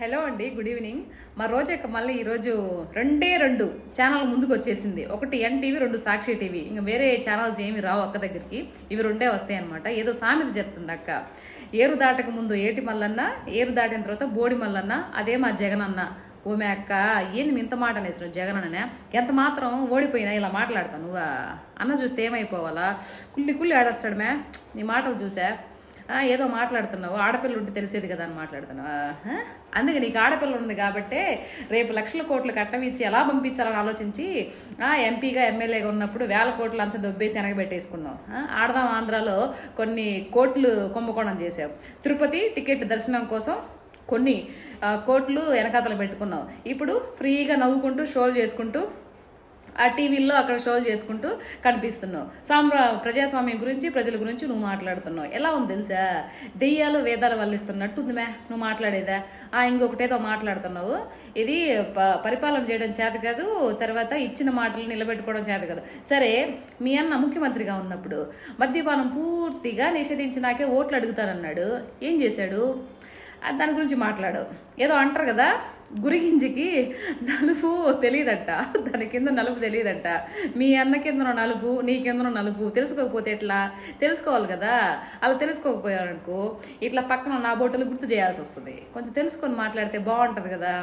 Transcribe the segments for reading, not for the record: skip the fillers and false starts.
Hello అండి, good evening. మా రోజక్క మళ్ళీ ఈరోజు రెండు ఛానల్ ముందుకు వచ్చేసింది. ఒకటి ఎన్టీవీ, రెండు సాక్షి టీవీ. ఇంకా వేరే ఛానల్స్ ఏమి రావు అక్క దగ్గరికి, ఇవి రెండే వస్తాయి అనమాట. ఏదో సామెత చెప్తుంది అక్క. ఏరు దాటక ముందు ఏటి మల్లన్న, ఏరు దాటిన తర్వాత బోడి మల్లన్న, అదే మా జగనన్న. ఓమే అక్క, ఏంది ఇంత మాట అనేసిన జగనన్ననే? ఎంత మాత్రం ఓడిపోయినా ఇలా మాట్లాడతాను నువ్వు అన్న చూస్తే ఏమైపోవాలా? కుళ్ళి ఆడేస్తాడు మే నీ మాటలు చూసా. ఏదో మాట్లాడుతున్నావు, ఆడపిల్ల ఉంటే తెలిసేది కదా అని మాట్లాడుతున్నావా? అందుకే నీకు ఆడపిల్ల ఉంది కాబట్టి రేపు లక్షల కోట్లు కట్టం ఇచ్చి ఎలా పంపించాలని ఆలోచించి ఎంపీగా ఎమ్మెల్యేగా ఉన్నప్పుడు వేల కోట్లు అంతా దొబ్బేసి వెనకబెట్టేసుకున్నావు. ఆడదాం ఆంధ్రాలో కొన్ని కోట్లు కుంభకోణం చేసావు. తిరుపతి టికెట్ల దర్శనం కోసం కొన్ని కోట్లు వెనకాతలు పెట్టుకున్నావు. ఇప్పుడు ఫ్రీగా నవ్వుకుంటూ షోలు చేసుకుంటూ ఆ టీవీల్లో అక్కడ షోలు చేసుకుంటూ కనిపిస్తున్నావు. ప్రజాస్వామ్యం గురించి, ప్రజల గురించి నువ్వు మాట్లాడుతున్నావు. ఎలా ఉంది తెలుసా? దెయ్యాలు వేదాలు వల్లిస్తున్నట్టు ఉంది మే నువ్వు మాట్లాడేదా. ఇంకొకటేదో మాట్లాడుతున్నావు. ఇది పరిపాలన చేయడం చేత కాదు, తర్వాత ఇచ్చిన మాటలు నిలబెట్టుకోవడం చేత కాదు. సరే, మీ అన్న ముఖ్యమంత్రిగా ఉన్నప్పుడు మద్యపానం పూర్తిగా నిషేధించినాకే ఓట్లు అడుగుతానన్నాడు. ఏం చేశాడు? దాని గురించి మాట్లాడు. ఏదో అంటారు కదా, గురిగింజకి నలుపు తెలియదట, దాని కింద నలుపు తెలియదట. మీ అన్న కిందనో నలుపు, నీ కిందనో నలుపు. తెలుసుకోకపోతే ఎట్లా? తెలుసుకోవాలి కదా. అలా తెలుసుకోకపోయారనుకో ఇట్లా పక్కన నా బోటలు గుర్తు చేయాల్సి వస్తుంది. కొంచెం తెలుసుకొని మాట్లాడితే బాగుంటుంది కదా.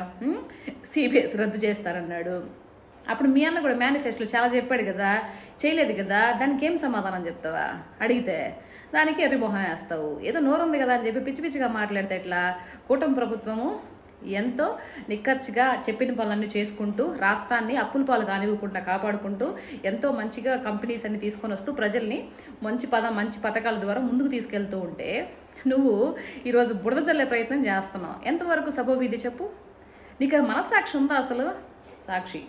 సిబిఎస్ రద్దు చేస్తారన్నాడు. అప్పుడు మీ అన్న కూడా మేనిఫెస్టోలో చాలా చెప్పాడు కదా, చేయలేదు కదా. దానికి ఏం సమాధానం చెప్తావా? అడిగితే దానికి ఎర్రిమొహం వేస్తావు. ఏదో నోరుంది కదా అని చెప్పి పిచ్చి పిచ్చిగా మాట్లాడితే ఎట్లా? కూటమి ప్రభుత్వము ఎంతో నిక్కచ్చిగా చెప్పిన పనులన్నీ చేసుకుంటూ రాష్ట్రాన్ని అప్పుల పాలు కానివ్వకుండా కాపాడుకుంటూ ఎంతో మంచిగా కంపెనీస్ అన్ని తీసుకొని వస్తూ ప్రజల్ని మంచి పథకాల ద్వారా ముందుకు తీసుకెళ్తూ ఉంటే నువ్వు ఈరోజు బురద జల్లే ప్రయత్నం చేస్తున్నావు. ఎంతవరకు సబబు ఇది చెప్పు? నీకు మనస్సాక్షి ఉందా అసలు? సాక్షి